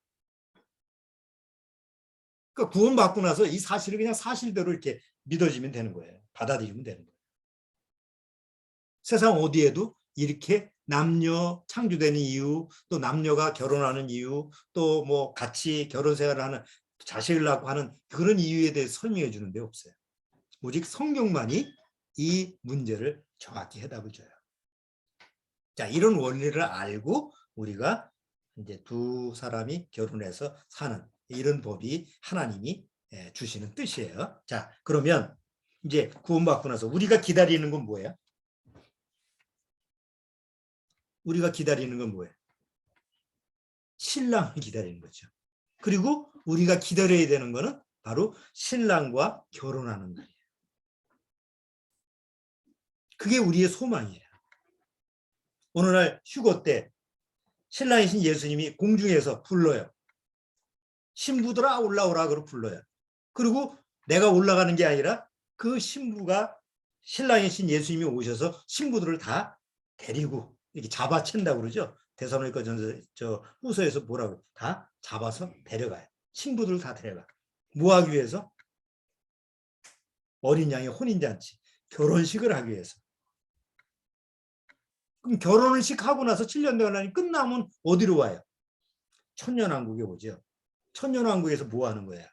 그러니까 구원받고 나서 이 사실을 그냥 사실대로 이렇게 믿어지면 되는 거예요. 받아들이면 되는 거예요. 세상 어디에도 이렇게 남녀 창조되는 이유, 또 남녀가 결혼하는 이유, 또 뭐 같이 결혼 생활을 하는, 자식을 낳고 하는 그런 이유에 대해 설명해 주는 데 없어요. 오직 성경만이 이 문제를 정확히 해답을 줘요. 자, 이런 원리를 알고 우리가 이제 두 사람이 결혼해서 사는 이런 법이 하나님이 주시는 뜻이에요. 자, 그러면 이제 구원받고 나서 우리가 기다리는 건 뭐예요? 우리가 기다리는 건 뭐예요? 신랑을 기다리는 거죠. 그리고 우리가 기다려야 되는 거는 바로 신랑과 결혼하는 날이에요. 그게 우리의 소망이에요. 오늘날 휴거 때 신랑이신 예수님이 공중에서 불러요. 신부들아 올라오라 그러고 불러요. 그리고 내가 올라가는 게 아니라 그 신부가 신랑이신 예수님이 오셔서 신부들을 다 데리고 이렇게 잡아챈다고 그러죠. 데살로니가전서 후서에서 뭐라고 다 잡아서 데려가요. 신부들 다 데려가. 뭐 하기 위해서? 어린 양의 혼인잔치, 결혼식을 하기 위해서. 그럼 결혼식 하고 나서 7년 되고 끝나면 어디로 와요? 천년왕국에 오죠. 천년왕국에서 뭐 하는 거야?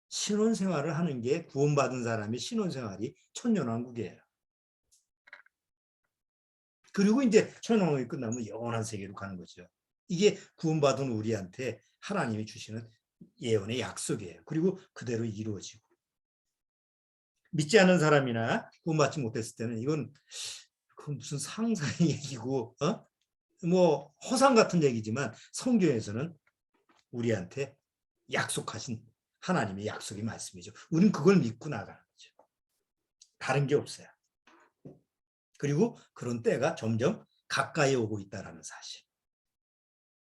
신혼생활을 하는 게 구원받은 사람이 신혼생활이 천년왕국이에요. 그리고 이제 천년왕국이 끝나면 영원한 세계로 가는 거죠. 이게 구원받은 우리한테 하나님이 주시는 예언의 약속이에요. 그리고 그대로 이루어지고. 믿지 않는 사람이나 구원받지 못했을 때는 이건 무슨 상상의 얘기고 뭐 허상 같은 얘기지만 성경에서는 우리한테 약속하신 하나님의 약속의 말씀이죠. 우리는 그걸 믿고 나가는 거죠. 다른 게 없어요. 그리고 그런 때가 점점 가까이 오고 있다는 사실.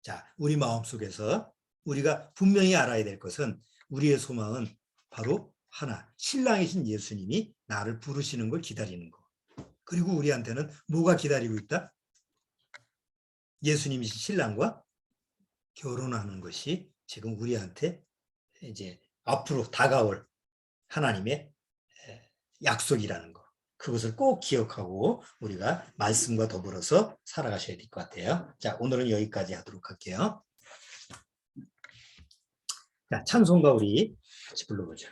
자, 우리 마음속에서 우리가 분명히 알아야 될 것은 우리의 소망은 바로 하나, 신랑이신 예수님이 나를 부르시는 걸 기다리는 거. 그리고 우리한테는 뭐가 기다리고 있다? 예수님이신 신랑과 결혼하는 것이 지금 우리한테 이제 앞으로 다가올 하나님의 약속이라는 거. 그것을 꼭 기억하고 우리가 말씀과 더불어서 살아가셔야 될 것 같아요. 자, 오늘은 여기까지 하도록 할게요. 자, 찬송가 우리 같이 불러보죠.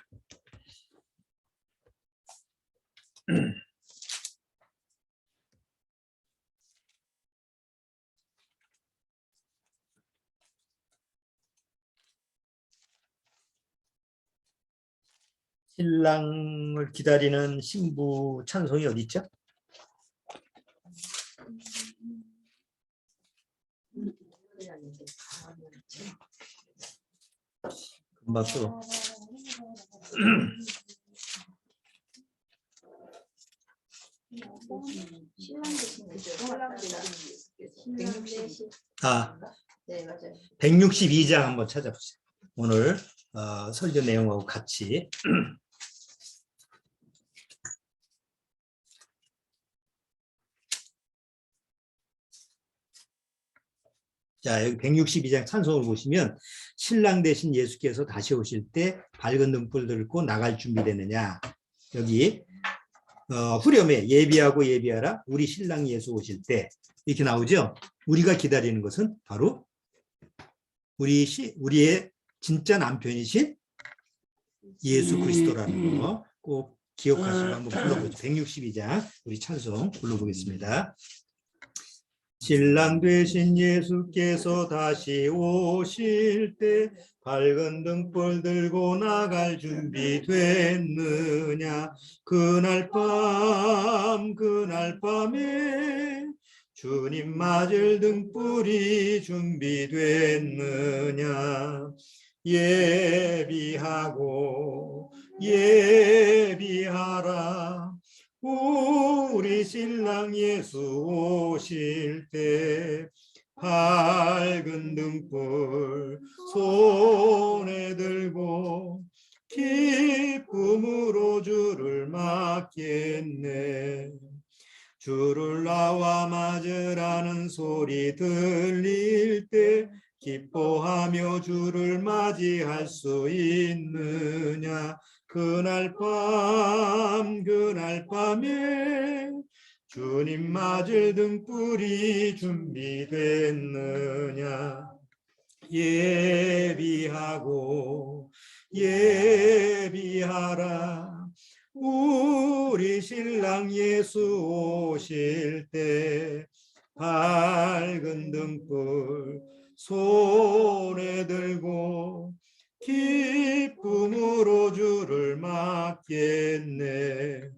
신랑을 기다리는 신부 찬송이 어디 있죠? 금방 또 아, 162장 한번 찾아보세요. 오늘 설교 내용하고 같이. 자, 여기 162장 찬송을 보시면 신랑 되신 예수께서 다시 오실 때 밝은 등불 들고 나갈 준비되느냐. 여기 후렴에 예비하고 예비하라 우리 신랑 예수 오실 때 이렇게 나오죠. 우리가 기다리는 것은 바로 우리의 진짜 남편이신 예수 그리스도라는 거 꼭 기억하시고 한번 불러보죠. 162장 우리 찬송 불러보겠습니다. 신랑 되신 예수께서 다시 오실 때 밝은 등불 들고 나갈 준비 됐느냐. 그날 밤에 주님 맞을 등불이 준비됐느냐. 예비하라. 우리 신랑 예수 오실 때 밝은 등불 손에 들고 기쁨으로 주를 맞겠네. 주를 나와 맞으라는 소리 들릴 때 기뻐하며 주를 맞이할 수 있느냐. 그날 밤에 주님 맞을 등불이 준비됐느냐. 예비하라. 우리 신랑 예수 오실 때 밝은 등불 손에 들고 기쁨으로 주를 맞겠네.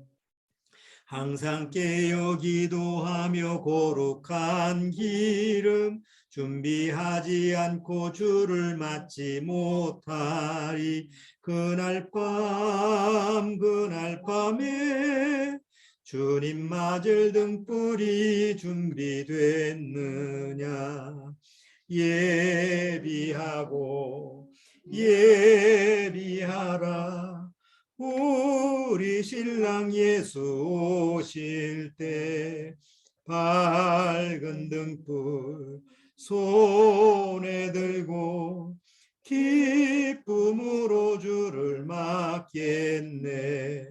항상 깨어 기도하며 거룩한 기름 준비하지 않고 주를 맞지 못하리. 그날 밤에 주님 맞을 등불이 준비됐느냐. 예비하라. 우리 신랑 예수 오실 때 밝은 등불 손에 들고 기쁨으로 주를 맞겠네.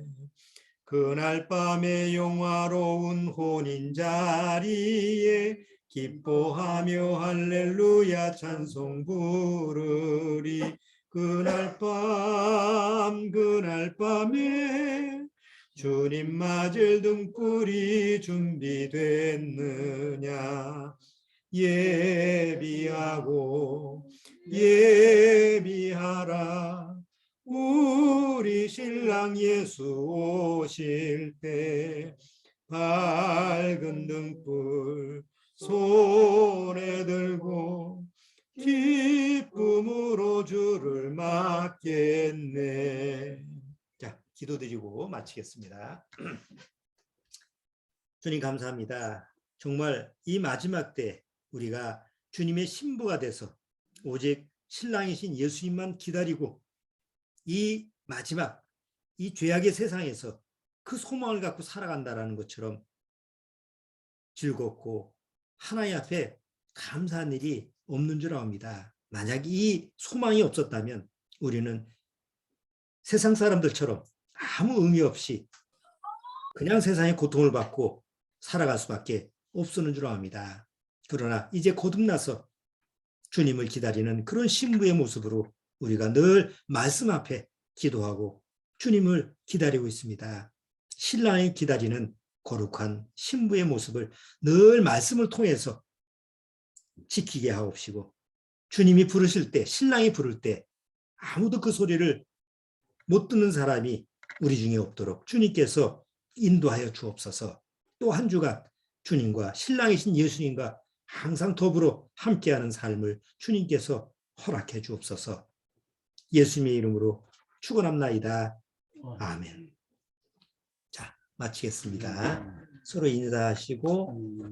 그날 밤에 영화로운 혼인 자리에 기뻐하며 할렐루야 찬송 부르리. 그날 밤에 주님 맞을 등불이 준비됐느냐. 예비하라. 우리 신랑 예수 오실 때 밝은 등불 손에 들고 기쁨으로 주를 맞겠네. 자, 기도드리고 마치겠습니다. 주님 감사합니다. 정말 이 마지막 때 우리가 주님의 신부가 돼서 오직 신랑이신 예수님만 기다리고 이 마지막 이 죄악의 세상에서 그 소망을 갖고 살아간다는 것처럼 즐겁고 하나님 앞에 감사한 일이 없는 줄 압니다. 만약 이 소망이 없었다면 우리는 세상 사람들처럼 아무 의미 없이 그냥 세상의 고통을 받고 살아갈 수밖에 없었는 줄 압니다. 그러나 이제 거듭나서 주님을 기다리는 그런 신부의 모습으로 우리가 늘 말씀 앞에 기도하고 주님을 기다리고 있습니다. 신랑이 기다리는 거룩한 신부의 모습을 늘 말씀을 통해서 지키게 하옵시고 주님이 부르실 때, 신랑이 부를 때 아무도 그 소리를 못 듣는 사람이 우리 중에 없도록 주님께서 인도하여 주옵소서. 또 한 주간 주님과 신랑이신 예수님과 항상 더불어 함께하는 삶을 주님께서 허락해 주옵소서. 예수님의 이름으로 축원합나이다. 아멘. 자, 마치겠습니다. 서로 인사하시고